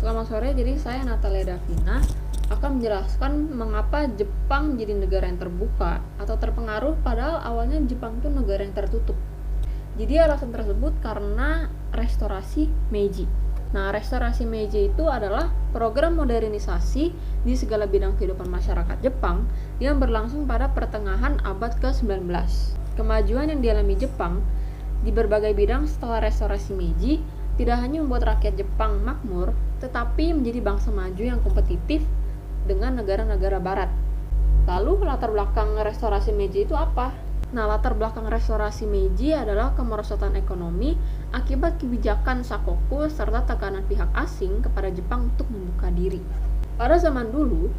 Selamat sore, jadi saya Natalia Davina akan menjelaskan mengapa Jepang jadi negara yang terbuka atau terpengaruh padahal awalnya Jepang itu negara yang tertutup. Jadi alasan tersebut karena restorasi Meiji. Nah, restorasi Meiji itu adalah program modernisasi di segala bidang kehidupan masyarakat Jepang yang berlangsung pada pertengahan abad ke-19. Kemajuan yang dialami Jepang di berbagai bidang setelah restorasi Meiji tidak hanya membuat rakyat Jepang makmur, tetapi menjadi bangsa maju yang kompetitif dengan negara-negara barat. Lalu latar belakang restorasi Meiji itu apa? Nah, latar belakang restorasi Meiji adalah kemerosotan ekonomi akibat kebijakan Sakoku serta tekanan pihak asing kepada Jepang untuk membuka diri. Pada zaman dulu,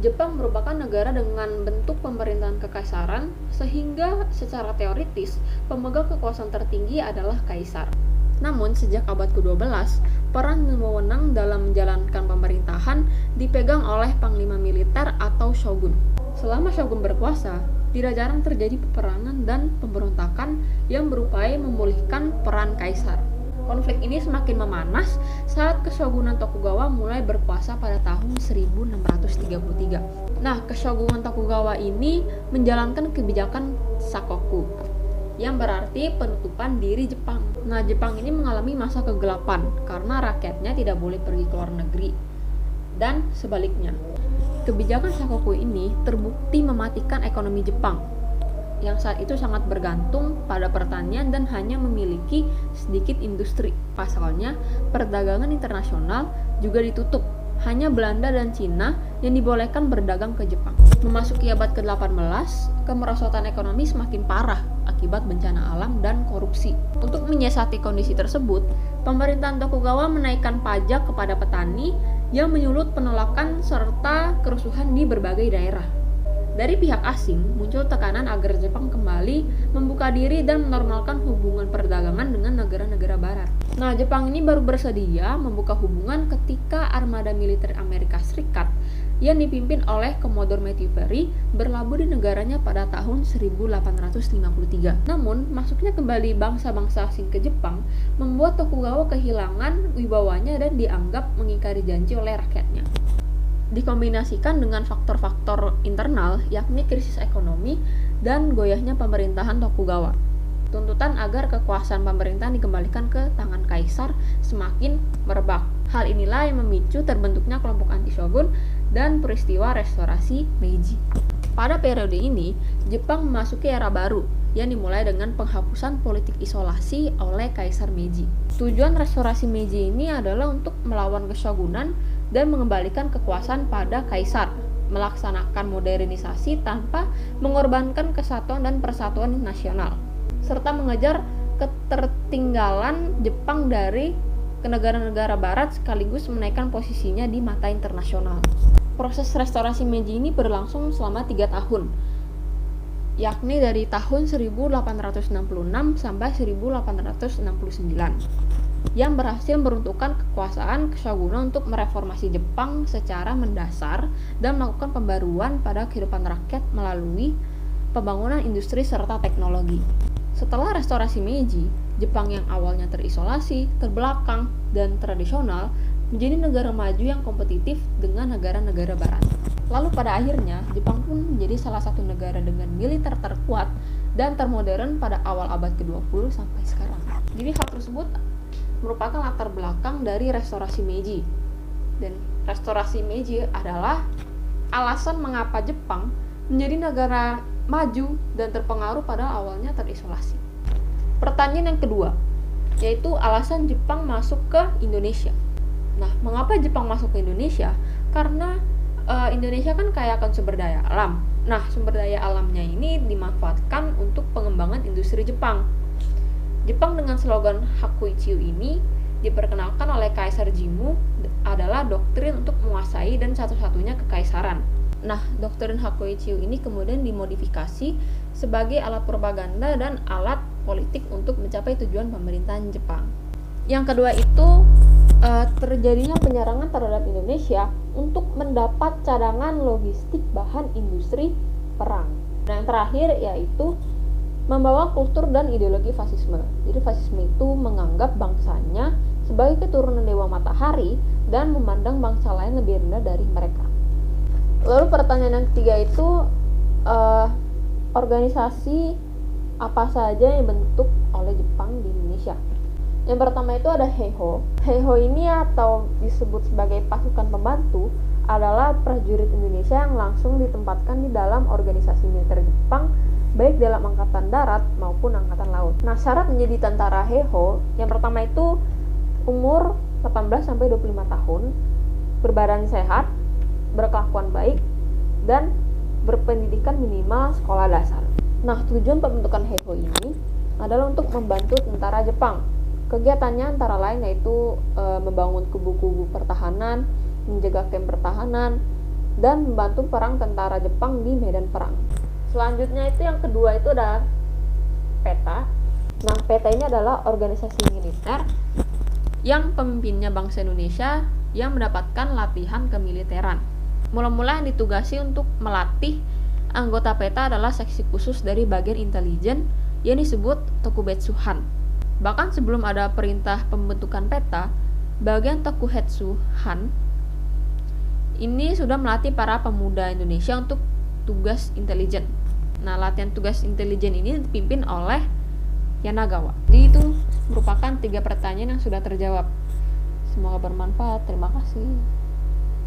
Jepang merupakan negara dengan bentuk pemerintahan kekaisaran, sehingga secara teoritis pemegang kekuasaan tertinggi adalah kaisar. Namun, sejak abad ke-12, peran dan wewenang dalam menjalankan pemerintahan dipegang oleh panglima militer atau shogun. Selama shogun berkuasa, tidak jarang terjadi peperangan dan pemberontakan yang berupaya memulihkan peran kaisar. Konflik ini semakin memanas saat Keshogunan Tokugawa mulai berkuasa pada tahun 1633. Nah, Keshogunan Tokugawa ini menjalankan kebijakan Sakoku, yang berarti penutupan diri Jepang. Nah, Jepang ini mengalami masa kegelapan karena rakyatnya tidak boleh pergi ke luar negeri. Dan sebaliknya, kebijakan Sakoku ini terbukti mematikan ekonomi Jepang, yang saat itu sangat bergantung pada pertanian dan hanya memiliki sedikit industri. Pasalnya, perdagangan internasional juga ditutup. Hanya Belanda dan Cina yang dibolehkan berdagang ke Jepang. Memasuki abad ke-18, kemerosotan ekonomi semakin parah akibat bencana alam dan korupsi. Untuk menyiasati kondisi tersebut, pemerintahan Tokugawa menaikkan pajak kepada petani yang menyulut penolakan serta kerusuhan di berbagai daerah. Dari pihak asing, muncul tekanan agar Jepang kembali membuka diri dan menormalkan hubungan perdagangan dengan negara-negara barat. Nah, Jepang ini baru bersedia membuka hubungan ketika armada militer Amerika Serikat yang dipimpin oleh Commodore Matthew Perry berlabuh di negaranya pada tahun 1853. Namun, masuknya kembali bangsa-bangsa asing ke Jepang membuat Tokugawa kehilangan wibawanya dan dianggap mengingkari janji oleh rakyatnya. Dikombinasikan dengan faktor-faktor internal, yakni krisis ekonomi dan goyahnya pemerintahan Tokugawa. Tuntutan agar kekuasaan pemerintahan dikembalikan ke tangan kaisar semakin merebak. Hal inilah yang memicu terbentuknya kelompok anti-shogun dan peristiwa restorasi Meiji. Pada periode ini, Jepang memasuki era baru yang dimulai dengan penghapusan politik isolasi oleh Kaisar Meiji. Tujuan restorasi Meiji ini adalah untuk melawan keshogunan dan mengembalikan kekuasaan pada kaisar, melaksanakan modernisasi tanpa mengorbankan kesatuan dan persatuan nasional, serta mengejar ketertinggalan Jepang dari ke negara-negara barat sekaligus menaikkan posisinya di mata internasional. Proses restorasi Meiji ini berlangsung selama 3 tahun, yakni dari tahun 1866 sampai 1869. Yang berhasil meruntuhkan kekuasaan keshogunan untuk mereformasi Jepang secara mendasar dan melakukan pembaruan pada kehidupan rakyat melalui pembangunan industri serta teknologi. Setelah restorasi Meiji, Jepang yang awalnya terisolasi, terbelakang, dan tradisional menjadi negara maju yang kompetitif dengan negara-negara barat. Lalu pada akhirnya, Jepang pun menjadi salah satu negara dengan militer terkuat dan termodern pada awal abad ke-20 sampai sekarang. Jadi hal tersebut merupakan latar belakang dari restorasi Meiji. Dan restorasi Meiji adalah alasan mengapa Jepang menjadi negara maju dan terpengaruh pada awalnya terisolasi. Pertanyaan yang kedua, yaitu alasan Jepang masuk ke Indonesia. Nah, mengapa Jepang masuk ke Indonesia? Karena Indonesia kan kaya akan sumber daya alam. Nah, sumber daya alamnya ini dimanfaatkan untuk pengembangan industri Jepang. Jepang dengan slogan Hakuichiu ini diperkenalkan oleh Kaisar Jimmu adalah doktrin untuk menguasai dan satu-satunya kekaisaran. Nah, doktrin Hakuichiu ini kemudian dimodifikasi sebagai alat propaganda dan alat politik untuk mencapai tujuan pemerintahan Jepang. Yang kedua itu terjadinya penyerangan terhadap Indonesia untuk mendapat cadangan logistik bahan industri perang. Nah, yang terakhir yaitu membawa kultur dan ideologi fasisme. Jadi fasisme itu menganggap bangsanya sebagai keturunan Dewa Matahari dan memandang bangsa lain lebih rendah dari mereka. Lalu pertanyaan yang ketiga itu, organisasi apa saja yang dibentuk oleh Jepang di Indonesia? Yang pertama itu ada Heiho. Heiho ini atau disebut sebagai pasukan pembantu adalah prajurit Indonesia yang langsung ditempatkan di dalam organisasi militer Jepang, baik dalam angkatan darat maupun angkatan laut. Nah, syarat menjadi tentara Heiho yang pertama itu umur 18-25 tahun, berbadan sehat, berkelakuan baik, dan berpendidikan minimal sekolah dasar. Nah, tujuan pembentukan Heiho ini adalah untuk membantu tentara Jepang. Kegiatannya antara lain yaitu membangun kubu-kubu pertahanan, menjaga kamp pertahanan, dan membantu perang tentara Jepang di medan perang. Selanjutnya itu yang kedua itu ada PETA. Nah, PETA ini adalah organisasi militer yang pemimpinnya bangsa Indonesia yang mendapatkan latihan kemiliteran. Mula-mula yang ditugasi untuk melatih anggota PETA adalah seksi khusus dari bagian intelijen yang disebut Tokubetsu Han. Bahkan sebelum ada perintah pembentukan PETA, bagian Tokubetsu Han ini sudah melatih para pemuda Indonesia untuk tugas intelijen. Nah, latihan tugas intelijen ini dipimpin oleh Yanagawa. Jadi itu merupakan 3 pertanyaan yang sudah terjawab. Semoga bermanfaat. Terima kasih.